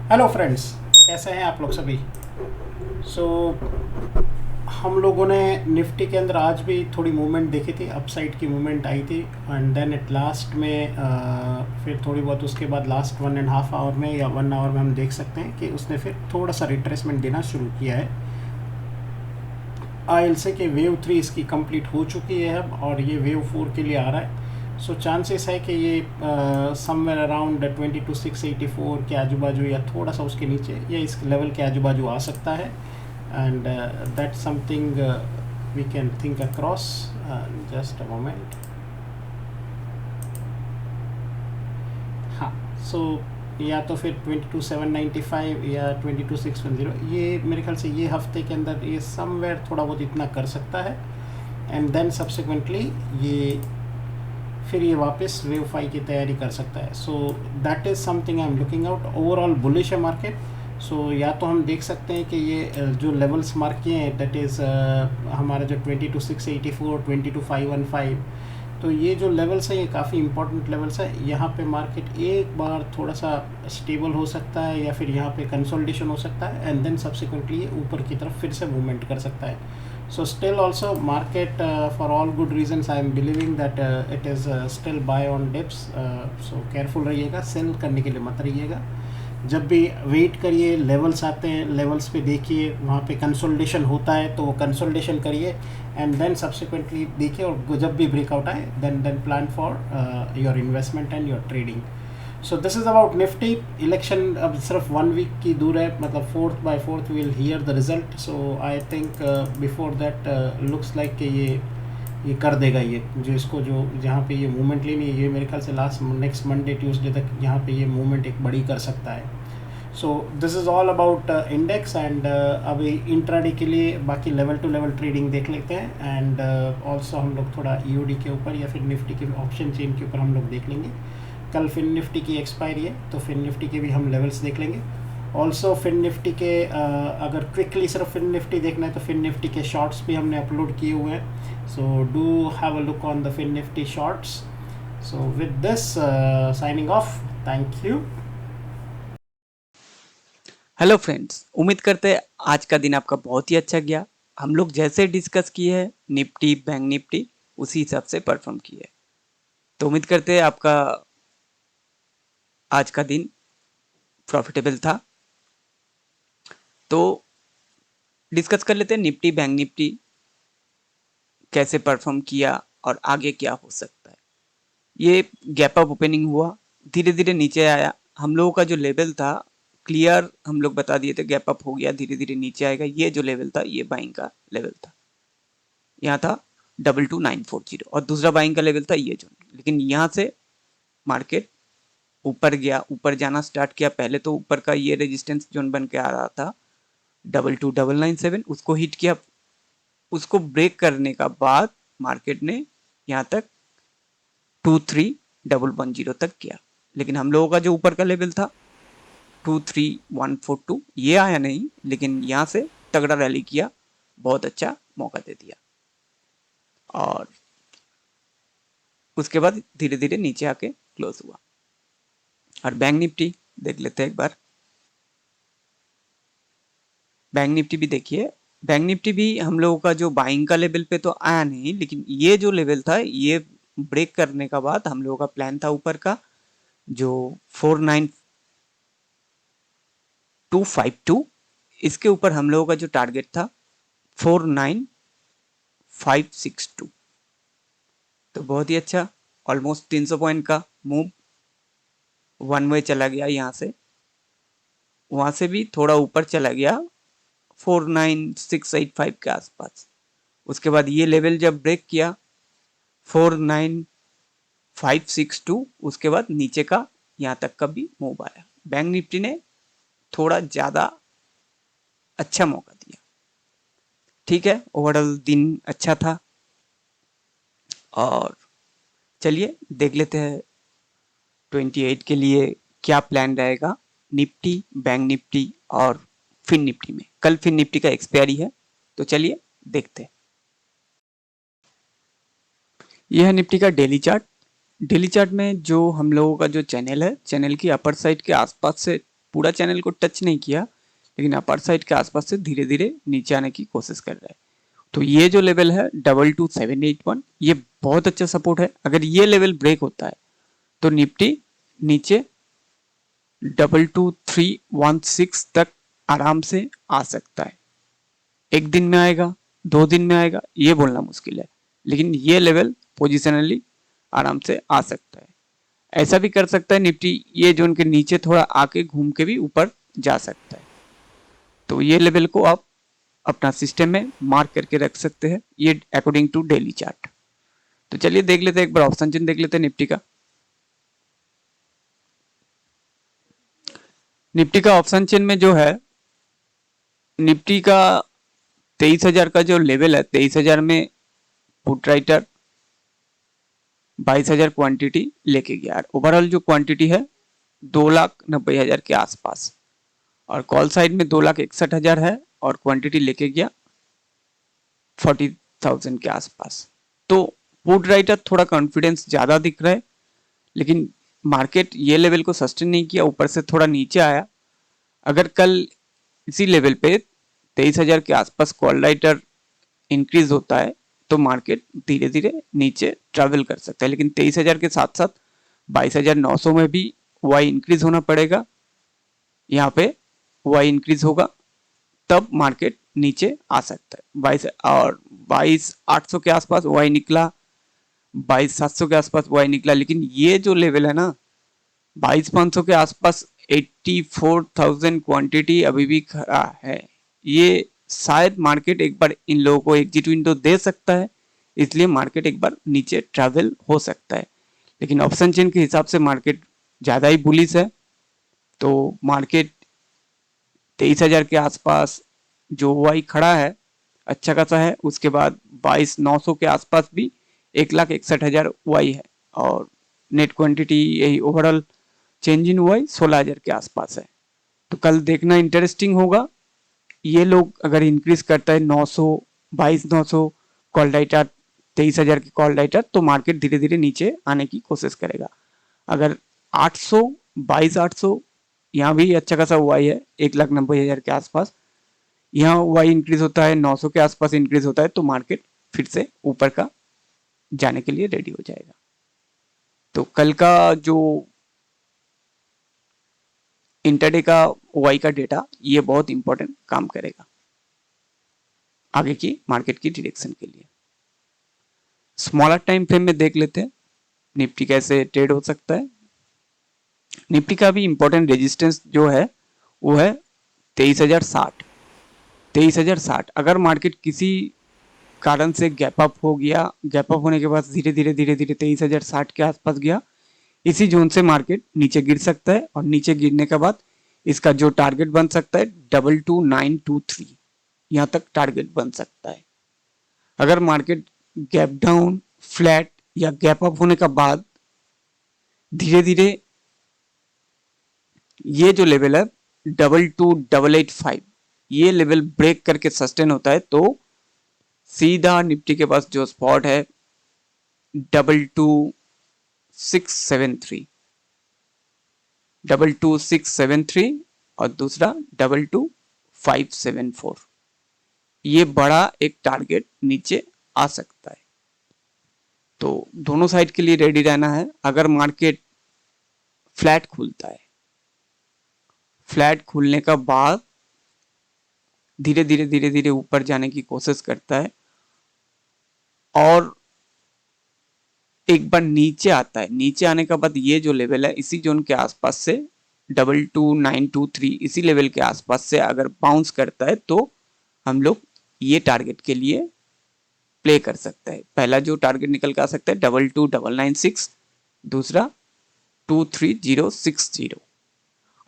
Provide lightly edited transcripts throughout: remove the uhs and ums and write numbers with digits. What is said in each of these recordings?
Hello friends, कैसे हैं आप लोग सभी। सो हम लोगों ने निफ्टी के अंदर आज भी थोड़ी मूवमेंट देखी थी, अपसाइड की मूवमेंट आई थी। एंड देन एट लास्ट में फिर थोड़ी बहुत उसके बाद लास्ट 1.5 आवर में या 1 आवर में हम देख सकते हैं कि उसने फिर थोड़ा सा रिट्रेसमेंट देना शुरू किया है। आई एल से कि वेव 3 इसकी कंप्लीट हो चुकी है अब, और ये वेव 4 के लिए आ रहा है। सो चांसेस है कि ये समवेयर अराउंड 22,684 के आजू बाजू या थोड़ा सा उसके नीचे या इस लेवल के आजू बाजू आ सकता है। And that something we can think across. Just a moment. हाँ। सो या तो फिर 22,795 या 22,610, ये मेरे ख्याल से ये हफ्ते के अंदर ये समवेयर थोड़ा बहुत इतना कर सकता है। एंड देन सब्सिक्वेंटली ये फिर ये वापस वेव 5 की तैयारी कर सकता है। So that is something I am looking out. Overall bullish है मार्केट। सो या तो हम देख सकते हैं कि ये जो लेवल्स मार्क किए हैं, दैट इज़ हमारा जो 22,684, 22,515, तो ये जो लेवल्स हैं ये काफ़ी इंपॉर्टेंट लेवल्स है। यहाँ पे मार्केट एक बार थोड़ा सा स्टेबल हो सकता है या फिर यहाँ पे कंसोलिडेशन हो सकता है, एंड देन सब्सिक्वेंटली ये ऊपर की तरफ फिर से मूवमेंट कर सकता है। So still also market, for all good reasons I am believing that it is still buy on dips. So careful रहिएगा, सेल करने के लिए मत रहिएगा। जब भी वेट करिए, लेवल्स आते हैं, लेवल्स पे देखिए, वहाँ पे कंसोलिडेशन होता है तो वो कंसोलिडेशन करिए, एंड देन सब्सिक्वेंटली देखिए, और जब भी ब्रेकआउट आए then plan for your investment and your trading. So this is about Nifty. Election अब सिर्फ 1 वीक की दूर है, मतलब 4th will hear the result. So I think before that looks like कि ये कर देगा, ये जो इसको जो जहाँ पे ये मूवमेंट लेनी है, ये मेरे ख्याल से लास्ट नेक्स्ट मंडे ट्यूसडे तक यहाँ पे ये मूवमेंट एक बड़ी कर सकता है। सो this is all about index. And अभी इंट्राडे के लिए बाकी लेवल टू लेवल ट्रेडिंग देख लेते हैं। एंड ऑल्सो हम लोग थोड़ा ईओडी के ऊपर या फिर निफ्टी के ऑप्शन चेन के ऊपर हम लोग देख लेंगे। कल फिन निफ्टी की एक्सपायरी है, तो फिन निफ्टी के भी हम लेवल्स देख लेंगे। ऑल्सो फिन निफ्टी के अगर क्विकली सिर्फ फिन निफ्टी देखना है तो फिन निफ्टी के शॉर्ट्स भी हमने अपलोड किए हुए हैं। So do have a look on the Fin Nifty shorts. So with this signing off. Thank you. Hello friends, उम्मीद करते हैं आज का दिन आपका बहुत ही अच्छा गया। हम लोग जैसे डिस्कस किए हैं निफ्टी बैंक निफ्टी उसी हिसाब से परफॉर्म किए। तो उम्मीद करते हैं आपका आज का दिन प्रॉफिटेबल था। तो डिस्कस कर लेते हैं निफ्टी बैंक निफ्टी कैसे परफॉर्म किया और आगे क्या हो सकता है। ये गैप अप ओपनिंग हुआ, धीरे धीरे नीचे आया। हम लोगों का जो लेवल था क्लियर हम लोग बता दिए थे, गैप अप हो गया, धीरे धीरे नीचे आएगा। ये जो लेवल था ये बाइंग का लेवल था, यहाँ था 22,940, और दूसरा बाइंग का लेवल था ये जोन। लेकिन यहाँ से मार्केट ऊपर गया, ऊपर जाना स्टार्ट किया। पहले तो ऊपर का ये रेजिस्टेंस जोन बन के आ रहा था 22,997, उसको हिट किया। उसको ब्रेक करने का बाद मार्केट ने यहाँ तक 23,110 तक किया। लेकिन हम लोगों का जो ऊपर का लेवल था 23,142 ये आया नहीं, लेकिन यहाँ से तगड़ा रैली किया, बहुत अच्छा मौका दे दिया। और उसके बाद धीरे धीरे नीचे आके क्लोज हुआ। और बैंक निफ्टी देख लेते हैं एक बार। बैंक निफ्टी भी देखिए, बैंक निफ्टी भी हम लोगों का जो बाइंग का लेवल पे तो आया नहीं, लेकिन ये जो लेवल था ये ब्रेक करने का बाद हम लोगों का प्लान था ऊपर का जो 49,252, इसके ऊपर हम लोगों का जो टारगेट था 49,562। तो बहुत ही अच्छा, ऑलमोस्ट 300 पॉइंट का मूव वन वे चला गया। यहाँ से वहां से भी थोड़ा ऊपर चला गया 49,685 के आसपास। उसके बाद ये लेवल जब ब्रेक किया 49,562, उसके बाद नीचे का यहाँ तक का भी मूव आया। बैंक निफ्टी ने थोड़ा ज्यादा अच्छा मौका दिया। ठीक है, ओवरऑल दिन अच्छा था। और चलिए देख लेते हैं 28 के लिए क्या प्लान रहेगा निफ्टी बैंक निफ्टी और फिन निफ्टी में। कल फिन निफ्टी का एक्सपायरी है, तो चलिए देखते हैं। यह है निफ्टी का डेली चार्ट। डेली चार्ट में जो हम लोगों का जो चैनल है, चैनल की अपर साइड के आसपास से पूरा चैनल को टच नहीं किया, लेकिन अपर साइड के आसपास से धीरे धीरे नीचे आने की कोशिश कर रहा है। तो ये जो लेवल है 22781, ये बहुत अच्छा सपोर्ट है। अगर ये लेवल ब्रेक होता है तो निफ्टी नीचे 22316 तक आराम से आ सकता है। एक दिन में आएगा, 2 दिन में आएगा, ये बोलना मुश्किल है, लेकिन ये लेवल पोजिशनली आराम से आ सकता है। ऐसा भी कर सकता है निफ्टी ये जोन के नीचे थोड़ा आके घूम के भी ऊपर जा सकता है। तो ये लेवल को आप अपना सिस्टम में मार्क करके रख सकते हैं, ये अकॉर्डिंग टू डेली चार्ट। तो चलिए देख लेते हैं, एक बार ऑप्शन चेन देख लेते हैं निफ्टी का। निफ्टी का ऑप्शन चेन में जो है, निफ्टी का 23,000 का जो लेवल है, 23,000 में पुट राइटर 22,000 क्वांटिटी लेके गया। ओवरऑल जो क्वांटिटी है 2,90,000 के आसपास, और कॉल साइड में 2,61,000 है और क्वांटिटी लेके गया 40,000 के आसपास। तो पुट राइटर थोड़ा कॉन्फिडेंस ज्यादा दिख रहा है, लेकिन मार्केट ये लेवल को सस्टेन नहीं किया, ऊपर से थोड़ा नीचे आया। अगर कल इसी लेवल पे 23,000 के आसपास कॉल राइटर इंक्रीज होता है तो मार्केट धीरे धीरे नीचे ट्रैवल कर सकता है, लेकिन 23,000 के साथ साथ 22,900 में भी वाई इंक्रीज होना पड़ेगा। यहाँ पे वाई इंक्रीज होगा तब मार्केट नीचे आ सकता है। 22,800 के आसपास वाई निकला, 22,700 के आसपास वाई निकला, लेकिन ये जो लेवल है ना 22,500 के आसपास 84,000 क्वांटिटी अभी भी खड़ा है। ये शायद मार्केट एक बार इन लोगों को एग्जिट विंडो दे सकता है, इसलिए मार्केट एक बार नीचे ट्रैवल हो सकता है। लेकिन ऑप्शन चेन के हिसाब से मार्केट ज़्यादा ही बुलिश है, तो मार्केट 23,000 के आसपास जो वाई खड़ा है अच्छा खासा है। उसके बाद 22,900 के आसपास भी 1,61,000 वाई है, और नेट क्वांटिटी यही ओवरऑल चेंज इन वाई 16,000 के आसपास है। तो कल देखना इंटरेस्टिंग होगा, ये लोग अगर इंक्रीज करता है 900, 22,900 कॉल डाटा, 23,000 की कॉल डाटा, तो मार्केट धीरे धीरे नीचे आने की कोशिश करेगा। अगर 800, 22,800, यहाँ भी अच्छा खासा वाई है 1,90,000 के आसपास, यहाँ वाई इंक्रीज होता है 900 के आसपास इंक्रीज होता है तो मार्केट फिर से ऊपर का जाने के लिए रेडी हो जाएगा। तो कल का जो इंटरडे का वाई का डेटा ये बहुत इंपॉर्टेंट काम करेगा आगे की मार्केट की डायरेक्शन के लिए। स्मॉलर टाइम फ्रेम में देख लेते हैं निफ्टी कैसे ट्रेड हो सकता है। निफ्टी का भी इंपॉर्टेंट रेजिस्टेंस जो है वो है 23,060। 23,060 अगर मार्केट किसी कारण से गैप अप हो गया, गैप अप होने के बाद धीरे धीरे 23,060 के आसपास गया, इसी जोन से मार्केट नीचे गिर सकता है, और नीचे गिरने के बाद इसका जो टारगेट बन सकता है 22,923, यहाँ तक टारगेट बन सकता है। अगर मार्केट गैप डाउन, फ्लैट या गैप अप होने का बाद धीरे धीरे ये जो लेवल है 22,885, ये लेवल ब्रेक करके सस्टेन होता है तो सीधा निफ्टी के पास जो स्पॉट है 22,673, 22,673 और दूसरा 22,574, ये बड़ा एक टारगेट नीचे आ सकता है। तो दोनों साइड के लिए रेडी रहना है। अगर मार्केट फ्लैट खुलता है, फ्लैट खुलने का बाद धीरे धीरे ऊपर जाने की कोशिश करता है और एक बार नीचे आता है, नीचे आने के बाद ये जो लेवल है इसी जोन के आसपास से 22,923, इसी लेवल के आसपास से अगर बाउंस करता है तो हम लोग ये टारगेट के लिए प्ले कर सकते हैं। पहला जो टारगेट निकल के आ सकता है 22,996, दूसरा 23,060,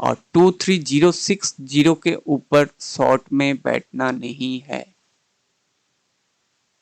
और 23,060 के ऊपर शॉर्ट में बैठना नहीं है।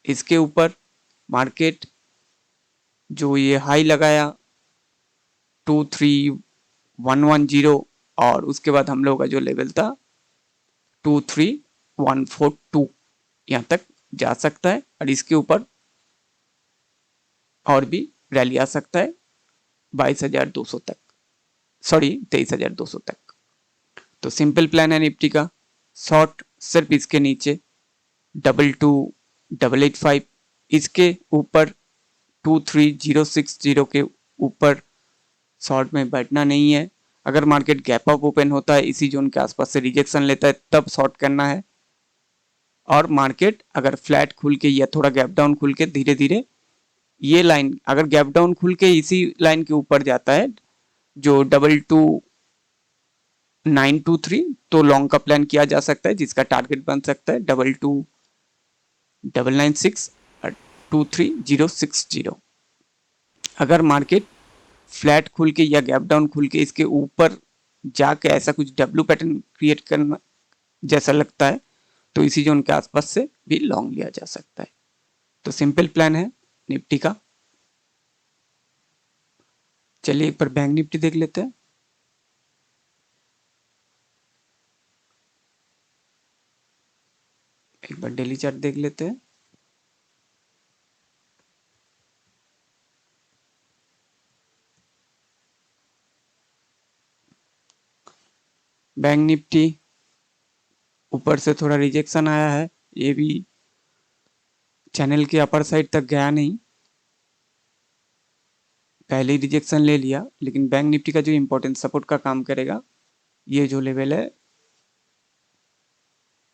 इसके ऊपर मार्केट जो ये हाई लगाया 23,110, और उसके बाद हम लोग का जो लेवल था 23,142, यहाँ तक जा सकता है, और इसके ऊपर और भी रैली आ सकता है 22,200 तक, सॉरी 23,200 तक। तो सिंपल प्लान है निफ्टी का, शॉर्ट सिर्फ इसके नीचे 22,885, इसके ऊपर 23,060 के ऊपर शॉर्ट में बैठना नहीं है। अगर मार्केट गैप अप ओपन होता है, इसी जोन के आसपास से रिजेक्शन लेता है, तब शॉर्ट करना है। और मार्केट अगर फ्लैट खुल के या थोड़ा गैप डाउन खुल के धीरे धीरे ये लाइन, अगर गैप डाउन खुल के इसी लाइन के ऊपर जाता है जो 22,923, तो लॉन्ग का प्लान किया जा सकता है, जिसका टारगेट बन सकता है 22,996 और 23,060। अगर मार्केट फ्लैट खुल के या गैप डाउन खुल के इसके ऊपर जाके ऐसा कुछ डब्ल्यू पैटर्न क्रिएट करना जैसा लगता है, तो इसी जोन के आसपास से भी लॉन्ग लिया जा सकता है। तो सिंपल प्लान है निफ्टी का। चलिए एक बार बैंक निफ्टी देख लेते हैं। एक बार डेली चार्ट देख लेते हैं। बैंक निफ्टी ऊपर से थोड़ा रिजेक्शन आया है, ये भी चैनल के अपर साइड तक गया नहीं, पहले ही रिजेक्शन ले लिया। लेकिन बैंक निफ्टी का जो इंपॉर्टेंट सपोर्ट का काम करेगा, ये जो लेवल है,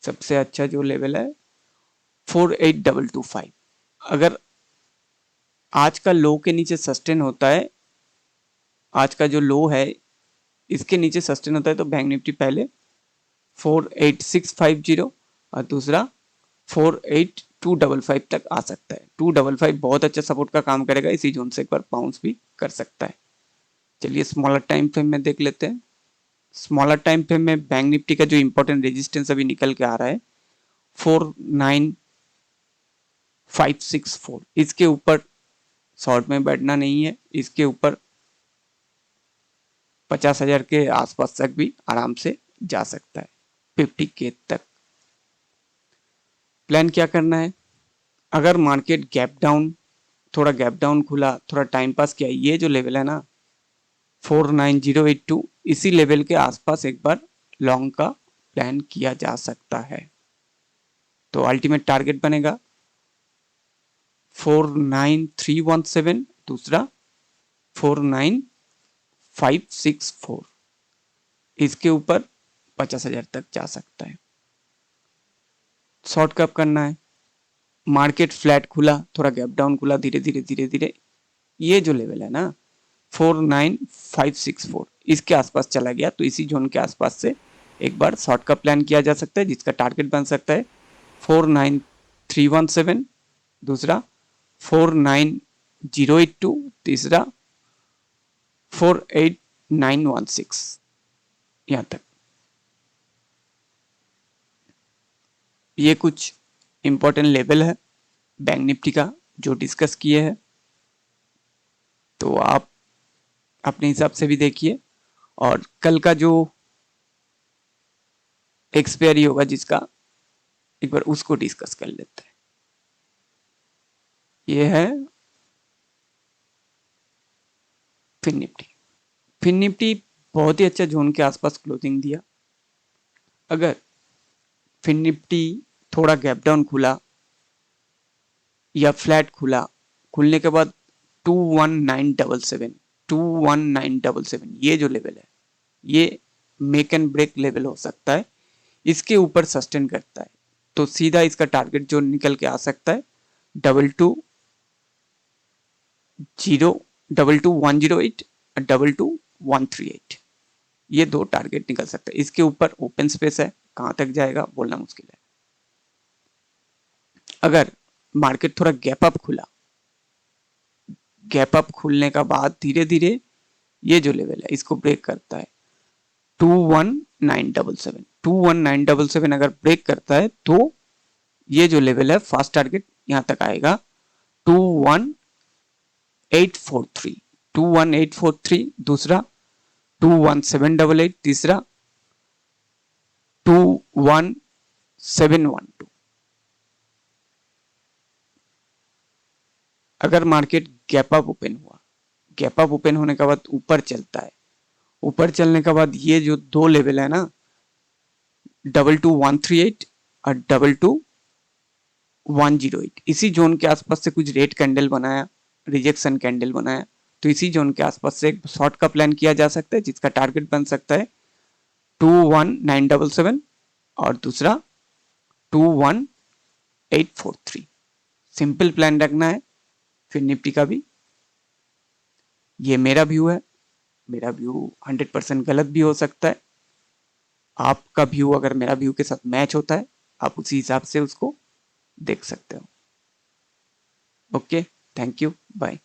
सबसे अच्छा जो लेवल है 48,225। अगर आज का लो के नीचे सस्टेन होता है, आज का जो लो है इसके नीचे सस्टेन होता है, तो बैंक निफ्टी पहले 48,650 और दूसरा 48,255 तक आ सकता है। 255 बहुत अच्छा सपोर्ट का काम करेगा, इसी जोन से एक बार बाउंस भी कर सकता है। चलिए स्मॉलर टाइम फ्रेम में देख लेते हैं। स्मॉलर टाइम फ्रेम में बैंक निफ्टी का जो इंपॉर्टेंट रेजिस्टेंस अभी निकल के आ रहा है 49,564, इसके ऊपर शॉर्ट में बैठना नहीं है, इसके ऊपर 50,000 के आसपास तक भी आराम से जा सकता है, 50K तक। प्लान क्या करना है, अगर मार्केट गैप डाउन, थोड़ा गैप डाउन खुला, थोड़ा टाइम पास किया, ये जो लेवल है ना 49082, इसी लेवल के आसपास एक बार लॉन्ग का प्लान किया जा सकता है। तो अल्टीमेट टारगेट बनेगा 49317, दूसरा 49564, इसके ऊपर 50,000 तक जा सकता है। शॉर्ट कब करना है, मार्केट फ्लैट खुला, थोड़ा गैप डाउन खुला, धीरे धीरे धीरे धीरे ये जो लेवल है ना 49564, इसके आसपास चला गया, तो इसी जोन के आसपास से एक बार शॉर्ट का प्लान किया जा सकता है, जिसका टारगेट बन सकता है 49317, दूसरा 49082, तीसरा 48916, यहां तक। ये कुछ इंपॉर्टेंट लेवल है बैंक निफ्टी का जो डिस्कस किए हैं, तो आप अपने हिसाब से भी देखिए। और कल का जो एक्सपायरी होगा जिसका, एक बार उसको डिस्कस कर लेते हैं। ये है फिन निफ्टी। फिन निफ्टी बहुत ही अच्छा जोन के आसपास क्लोजिंग दिया। अगर फिन निफ्टी थोड़ा गैप डाउन खुला या फ्लैट खुला, खुलने के बाद 21977 ये जो लेवल है, ये मेक एंड ब्रेक लेवल हो सकता है, इसके ऊपर सस्टेन करता है तो सीधा इसका टारगेट जो निकल के आ सकता है 22108 और 22138, ये दो टारगेट निकल सकता है। इसके ऊपर ओपन स्पेस है, कहां तक जाएगा बोलना मुश्किल है। अगर मार्केट थोड़ा गैप अप खुला, गैप अप खुलने का बाद धीरे धीरे ये जो लेवल है इसको ब्रेक करता है 21977 अगर ब्रेक करता है तो ये जो लेवल है फर्स्ट टारगेट यहां तक आएगा 21843, दूसरा 21788, तीसरा 21712। अगर मार्केट गैप अप ओपन हुआ, गैप अप ओपन होने के बाद ऊपर चलता है, ऊपर चलने के बाद ये जो दो लेवल है ना 22,138 और 22,108, इसी जोन के आसपास से कुछ रेड कैंडल बनाया, रिजेक्शन कैंडल बनाया, तो इसी जोन के आसपास से एक शॉर्ट का प्लान किया जा सकता है जिसका टारगेट बन सकता है 21,977 और दूसरा 21,843। सिंपल प्लान रखना है। फिर निफ्टी का भी ये मेरा व्यू है, मेरा व्यू 100% गलत भी हो सकता है। आपका व्यू अगर मेरा व्यू के साथ मैच होता है, आप उसी हिसाब से उसको देख सकते हो। Okay, thank you, bye.